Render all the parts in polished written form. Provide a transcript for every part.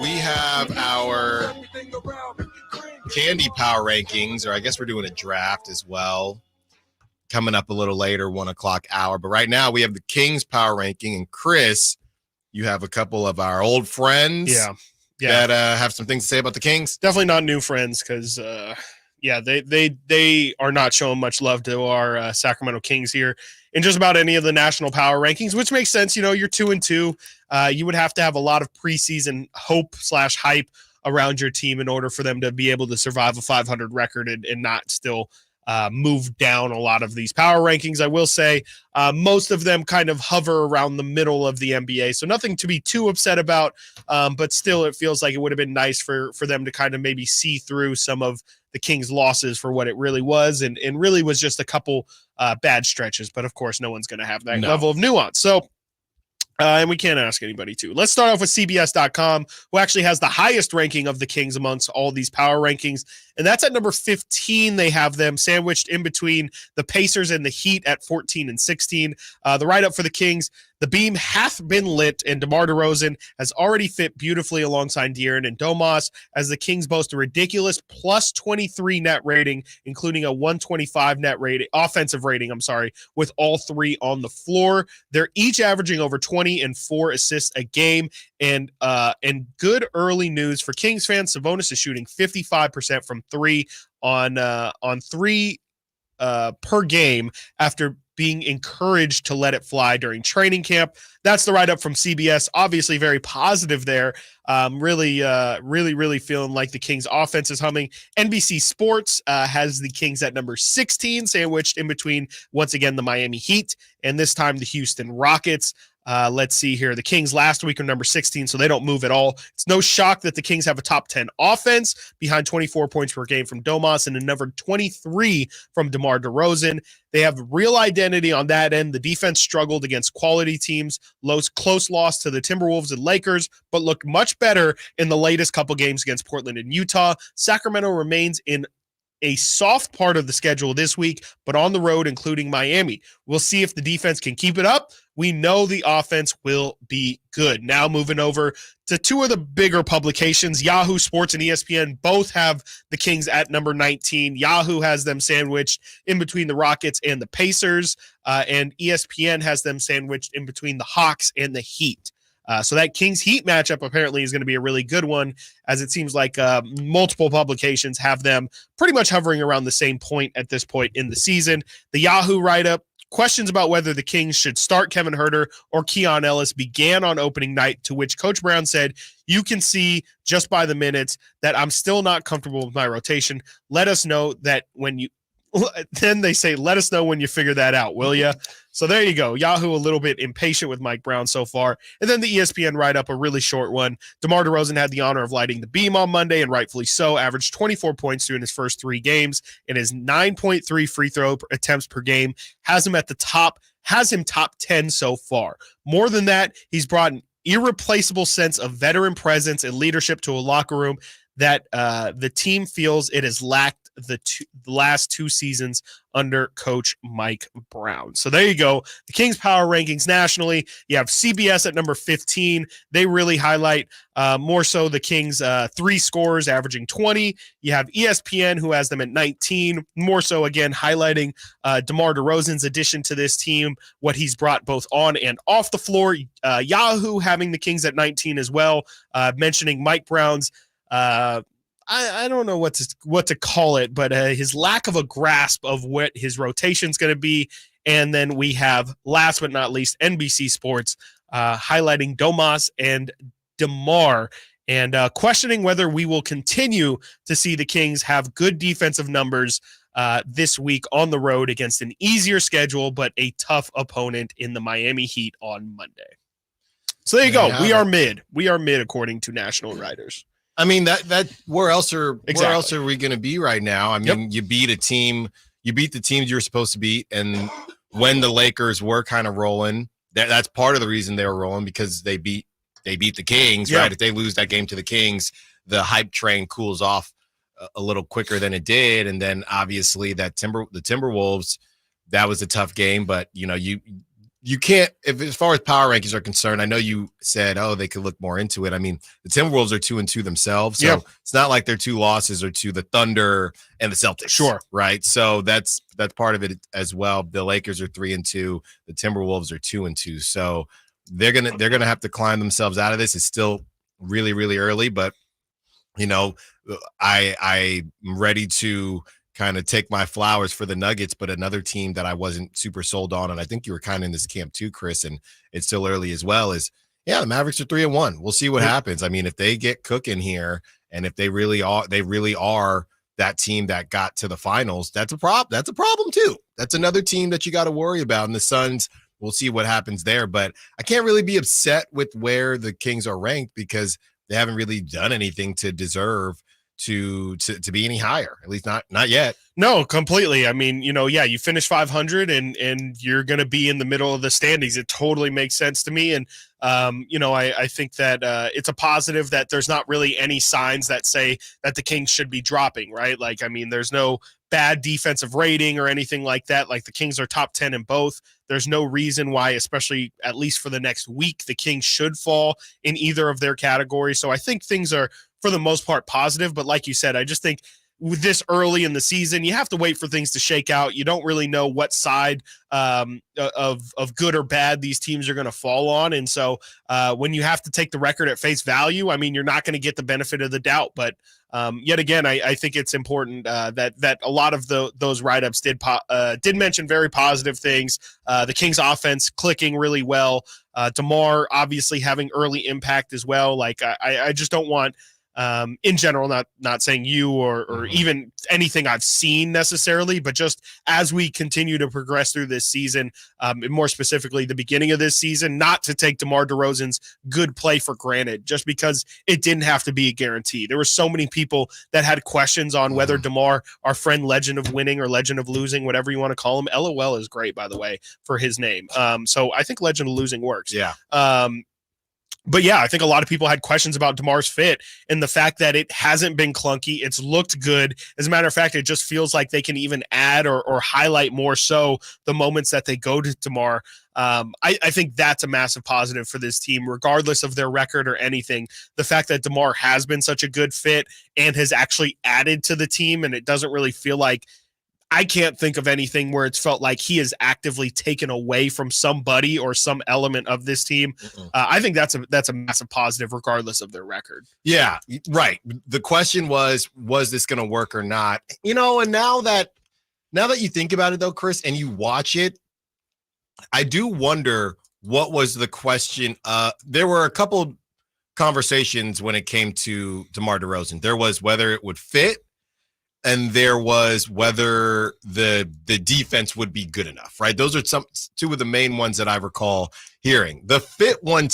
We have our Candy Power Rankings, or I guess we're doing a draft as well, coming up a little later, 1 o'clock hour. But right now we have the Kings Power Ranking, and Chris, you have a couple of our old friends that have some things to say about the Kings. Definitely not new friends because, they are not showing much love to our Sacramento Kings here in just about any of the national power rankings, which makes sense. You know, you're 2-2. You would have to have a lot of preseason hope/hype around your team in order for them to be able to survive a 500 record and not still move down a lot of these power rankings. I will say most of them kind of hover around the middle of the NBA, so nothing to be too upset about, but still it feels like it would have been nice for them to kind of maybe see through some of the Kings' losses for what it really was, and really was just a couple bad stretches, but of course no one's going to have that level of nuance. So and we can't ask anybody to. Let's start off with CBS.com, who actually has the highest ranking of the Kings amongst all these power rankings. And that's at number 15. They have them sandwiched in between the Pacers and the Heat at 14 and 16. The write-up for the Kings: the beam hath been lit, and DeMar DeRozan has already fit beautifully alongside De'Aaron and Domas, as the Kings boast a ridiculous plus 23 net rating, including a 125 net rating, offensive rating, with all three on the floor. They're each averaging over 20 and 4 assists a game. And good early news for Kings fans: Sabonis is shooting 55% from three on three per game after being encouraged to let it fly during training camp. That's the write-up from CBS. Obviously very positive there. Really feeling like the Kings offense is humming. NBC Sports has the Kings at number 16, sandwiched in between, once again, the Miami Heat and this time the Houston Rockets. Let's see here. The Kings last week are number 16, so they don't move at all. It's no shock that the Kings have a top 10 offense behind 24 points per game from Domas and a number 23 from DeMar DeRozan. They have real identity on that end. The defense struggled against quality teams, close loss to the Timberwolves and Lakers, but looked much better in the latest couple games against Portland and Utah. Sacramento remains in a soft part of the schedule this week, but on the road, including Miami. We'll see if the defense can keep it up. We know the offense will be good. Now moving over to two of the bigger publications, Yahoo Sports and ESPN both have the Kings at number 19. Yahoo has them sandwiched in between the Rockets and the Pacers, and ESPN has them sandwiched in between the Hawks and the Heat. So that Kings-Heat matchup apparently is going to be a really good one, as it seems like multiple publications have them pretty much hovering around the same point at this point in the season. The Yahoo write-up: questions about whether the Kings should start Kevin Huerter or Keon Ellis began on opening night, to which Coach Brown said, "You can see just by the minutes that I'm still not comfortable with my rotation. Let us know that when you..." Then they say, "Let us know when you figure that out, will ya?" So there you go. Yahoo a little bit impatient with Mike Brown so far. And then the ESPN write-up, a really short one. DeMar DeRozan had the honor of lighting the beam on Monday, and rightfully so. Averaged 24 points during his first 3 games, and his 9.3 free throw attempts per game has him top 10 so far. More than that, he's brought an irreplaceable sense of veteran presence and leadership to a locker room that the team feels it has lacked the last 2 seasons under Coach Mike Brown. So there you go. The Kings power rankings nationally. You have CBS at number 15. They really highlight more so the Kings 3 scorers averaging 20. You have ESPN, who has them at 19. More so, again, highlighting DeMar DeRozan's addition to this team, what he's brought both on and off the floor. Yahoo having the Kings at 19 as well, mentioning Mike Brown's I don't know what to call it, but his lack of a grasp of what his rotation's going to be. And then we have, last but not least, NBC Sports highlighting Domas and DeMar and questioning whether we will continue to see the Kings have good defensive numbers this week on the road against an easier schedule, but a tough opponent in the Miami Heat on Monday. So there you go. We are mid. We are mid according to national writers. I mean, that where else are we going to be right now? I mean, you beat the teams you were supposed to beat, and when the Lakers were kind of rolling, that's part of the reason they were rolling, because they beat the Kings, right? If they lose that game to the Kings, the hype train cools off a little quicker than it did, and then obviously the Timberwolves, that was a tough game, but you you can't, if as far as power rankings are concerned, I know you said, oh, they could look more into it. I mean, the Timberwolves are 2-2 themselves. So it's not like their 2 losses are to the Thunder and the Celtics. Sure. Right. So that's part of it as well. The Lakers are 3-2. The Timberwolves are 2-2. So they're gonna have to climb themselves out of this. It's still really, really early, but I'm ready to kind of take my flowers for the Nuggets, but another team that I wasn't super sold on, and I think you were kind of in this camp too, Chris, and it's still early as well, is the Mavericks are 3-1. We'll see what happens. I mean, if they get cooking here, and if they really are that team that got to the finals, that's a problem too. That's another team that you got to worry about. And the Suns, we'll see what happens there. But I can't really be upset with where the Kings are ranked because they haven't really done anything to deserve to be any higher, at least not yet. No, completely. I mean, you finish 500 and you're going to be in the middle of the standings. It totally makes sense to me. And, I think that it's a positive that there's not really any signs that say that the Kings should be dropping, right? Like, I mean, there's no bad defensive rating or anything like that. Like the Kings are top 10 in both. There's no reason why, especially at least for the next week, the Kings should fall in either of their categories. So I think things are, for the most part, positive. But like you said, I just think with this early in the season, you have to wait for things to shake out. You don't really know what side of good or bad these teams are going to fall on. And so when you have to take the record at face value, I mean, you're not going to get the benefit of the doubt. But yet again, I think it's important that a lot of those write-ups did mention very positive things. The Kings offense clicking really well. DeMar obviously having early impact as well. Like I just don't want, in general, not saying you or even anything I've seen necessarily, but just as we continue to progress through this season, and more specifically the beginning of this season, not to take DeMar DeRozan's good play for granted, just because it didn't have to be a guarantee. There were so many people that had questions on whether DeMar, our friend Legend of Winning or Legend of Losing, whatever you want to call him, LOL is great, by the way, for his name. So I think Legend of Losing works. Yeah. But yeah, I think a lot of people had questions about DeMar's fit and the fact that it hasn't been clunky. It's looked good. As a matter of fact, it just feels like they can even add or highlight more so the moments that they go to DeMar. I think that's a massive positive for this team, regardless of their record or anything. The fact that DeMar has been such a good fit and has actually added to the team, and it doesn't really feel like, I can't think of anything where it's felt like he is actively taken away from somebody or some element of this team. I think that's a massive positive, regardless of their record. Yeah, right. The question was this going to work or not? And now that you think about it, though, Chris, and you watch it, I do wonder what was the question. There were a couple conversations when it came to DeMar DeRozan. There was whether it would fit, and there was whether the defense would be good enough, right? Those are two of the main ones that I recall hearing. The fit one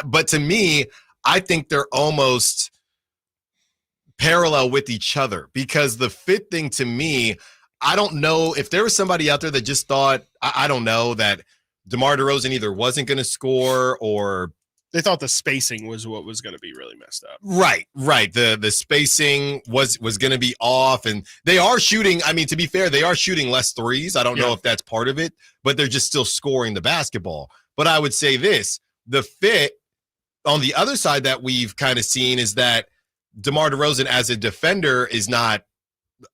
but to me, I think they're almost parallel with each other, because the fit thing to me, I don't know if there was somebody out there that just thought, I don't know, that DeMar DeRozan either wasn't going to score or they thought the spacing was what was going to be really messed up. Right. The spacing was going to be off, and they are shooting. I mean, to be fair, they are shooting less threes. I don't know if that's part of it, but they're just still scoring the basketball. But I would say this, the fit on the other side that we've kind of seen is that DeMar DeRozan as a defender is not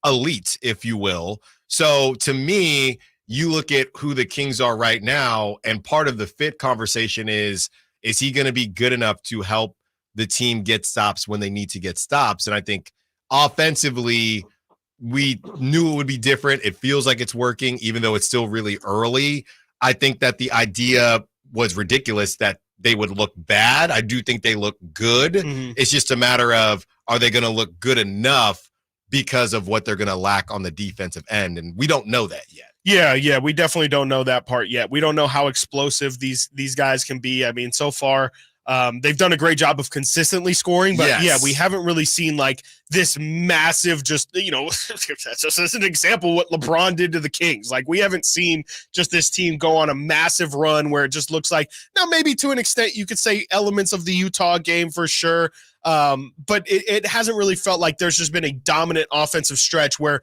elite, if you will. So to me, you look at who the Kings are right now, and part of the fit conversation is he going to be good enough to help the team get stops when they need to get stops? And I think offensively, we knew it would be different. It feels like it's working, even though it's still really early. I think that the idea was ridiculous that they would look bad. I do think they look good. Mm-hmm. It's just a matter of, are they going to look good enough because of what they're going to lack on the defensive end? And we don't know that yet. Yeah, we definitely don't know that part yet. We don't know how explosive these guys can be. I mean, so far, they've done a great job of consistently scoring, but yeah, we haven't really seen like this massive, just, that's just as an example, what LeBron did to the Kings. Like, we haven't seen just this team go on a massive run where it just looks like, now maybe to an extent you could say elements of the Utah game for sure. But it hasn't really felt like there's just been a dominant offensive stretch where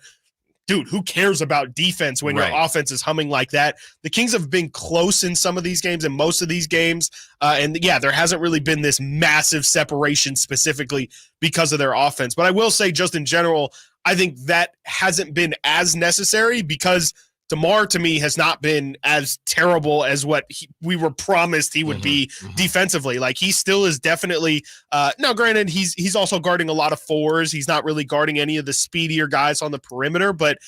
dude, who cares about defense when your offense is humming like that? The Kings have been close in some of these games and most of these games. And yeah, there hasn't really been this massive separation specifically because of their offense. But I will say, just in general, I think that hasn't been as necessary because DeMar, to me, has not been as terrible as what we were promised he would be defensively. Like, he still is definitely now granted, he's also guarding a lot of fours. He's not really guarding any of the speedier guys on the perimeter, but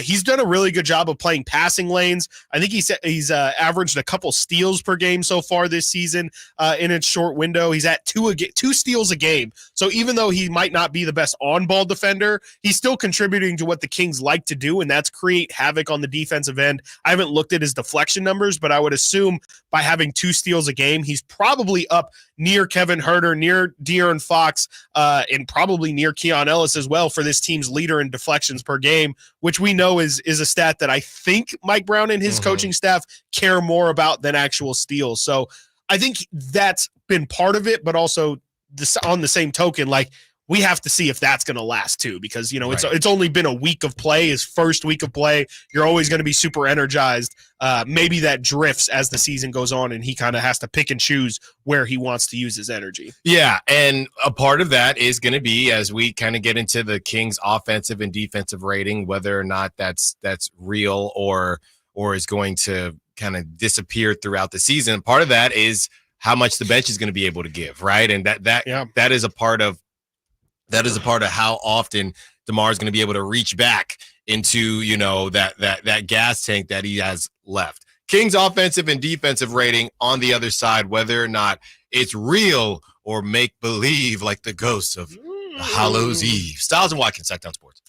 he's done a really good job of playing passing lanes. I think he's averaged a couple steals per game so far this season in a short window. He's at two steals a game. So even though he might not be the best on-ball defender, he's still contributing to what the Kings like to do, and that's create havoc on the defensive end. I haven't looked at his deflection numbers, but I would assume by having 2 steals a game, he's probably up near Kevin Huerter, near De'Aaron Fox, and probably near Keon Ellis as well for this team's leader in deflections per game, which we know is a stat that I think Mike Brown and his coaching staff care more about than actual steals. So I think that's been part of it, but also on the same token, like, we have to see if that's going to last too, because, it's only been a week of play, his first week of play. You're always going to be super energized. Maybe that drifts as the season goes on and he kind of has to pick and choose where he wants to use his energy. Yeah. And a part of that is going to be, as we kind of get into the Kings offensive and defensive rating, whether or not that's real or is going to kind of disappear throughout the season. Part of that is how much the bench is going to be able to give. Right. And that is a part of how often DeMar is going to be able to reach back into, that gas tank that he has left. Kings offensive and defensive rating on the other side, whether or not it's real or make believe, like the ghosts of Hallows Eve. Styles and Watkins, Sactown Sports.